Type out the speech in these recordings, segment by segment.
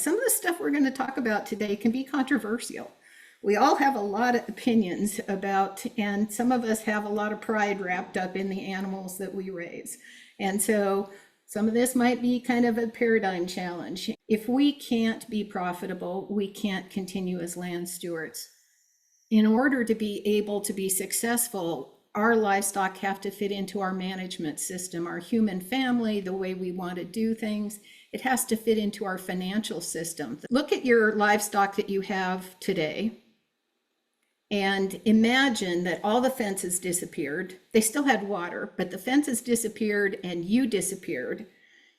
Some of the stuff we're going to talk about today can be controversial. We all have a lot of opinions about, and some of us have a lot of pride wrapped up in the animals that we raise. And so some of this might be kind of a paradigm challenge. If we can't be profitable, we can't continue as land stewards. In order to be able to be successful, our livestock have to fit into our management system, our human family, the way we want to do things. It has to fit into our financial system. Look at your livestock that you have today and imagine that all the fences disappeared. They still had water, but the fences disappeared and you disappeared.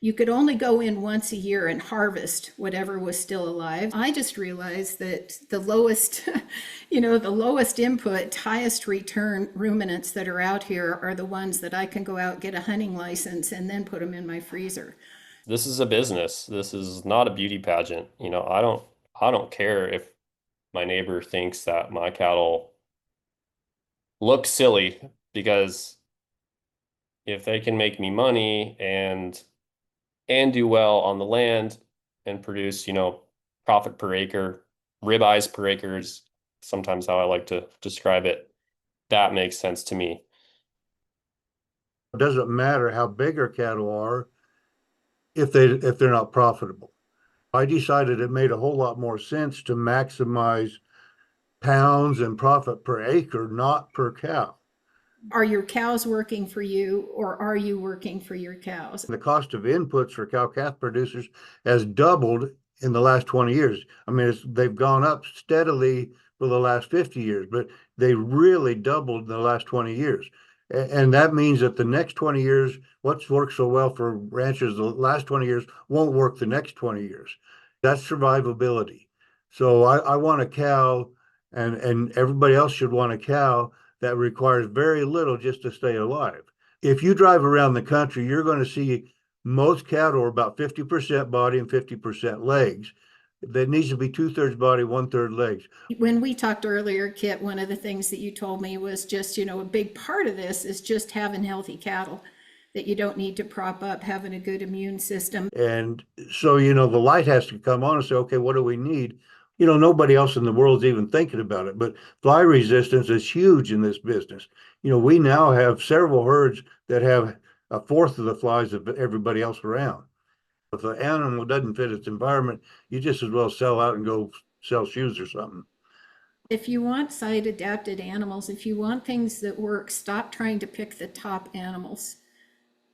You could only go in once a year and harvest whatever was still alive. I just realized that the lowest, the lowest input, highest return ruminants that are out here are the ones that I can go out, get a hunting license, and then put them in my freezer. This is a business. This is not a beauty pageant. I don't care if my neighbor thinks that my cattle look silly, because if they can make me money and do well on the land and produce, profit per acre, ribeyes per acre is sometimes how I like to describe it. That makes sense to me. It doesn't matter how big our cattle are if they're not profitable. I decided it made a whole lot more sense to maximize pounds and profit per acre, not per cow. Are your cows working for you, or are you working for your cows? The cost of inputs for cow-calf producers has doubled in the last 20 years. I mean, they've gone up steadily for the last 50 years, but they really doubled in the last 20 years. And that means that the next 20 years, what's worked so well for ranchers the last 20 years won't work the next 20 years. That's survivability. So I want a cow, and everybody else should want a cow that requires very little just to stay alive. If you drive around the country, you're going to see most cattle are about 50% body and 50% legs. That needs to be 2/3 body, 1/3 legs. When we talked earlier, Kit, one of the things that you told me was just, a big part of this is just having healthy cattle, that you don't need to prop up, having a good immune system. And so, the light has to come on and say, okay, what do we need? Nobody else in the world is even thinking about it, but fly resistance is huge in this business. We now have several herds that have a fourth of the flies of everybody else around. If the animal doesn't fit its environment, you just as well sell out and go sell shoes or something. If you want site adapted animals, if you want things that work, stop trying to pick the top animals.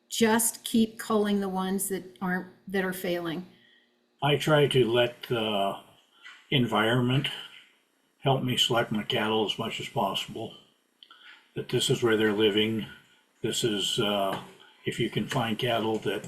Just keep culling the ones that are failing. I try to let the environment help me select my cattle as much as possible. That this is where they're living. This is, if you can find cattle that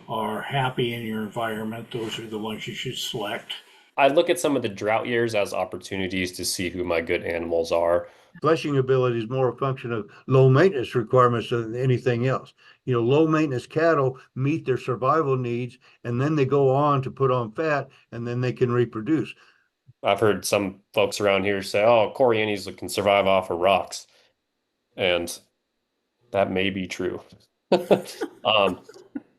are happy in your environment, those are the ones you should select. I look at some of the drought years as opportunities to see who my good animals are. Fleshing ability is more a function of low maintenance requirements than anything else. Low maintenance cattle meet their survival needs, and then they go on to put on fat, and then they can reproduce. I've heard some folks around here say, oh, Corianis can survive off of rocks. And that may be true.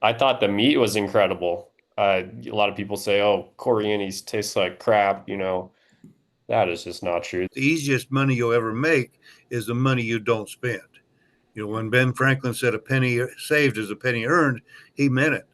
I thought the meat was incredible. A lot of people say, oh, Corianis taste like crap. That is just not true. The easiest money you'll ever make is the money you don't spend. When Ben Franklin said a penny saved is a penny earned, he meant it.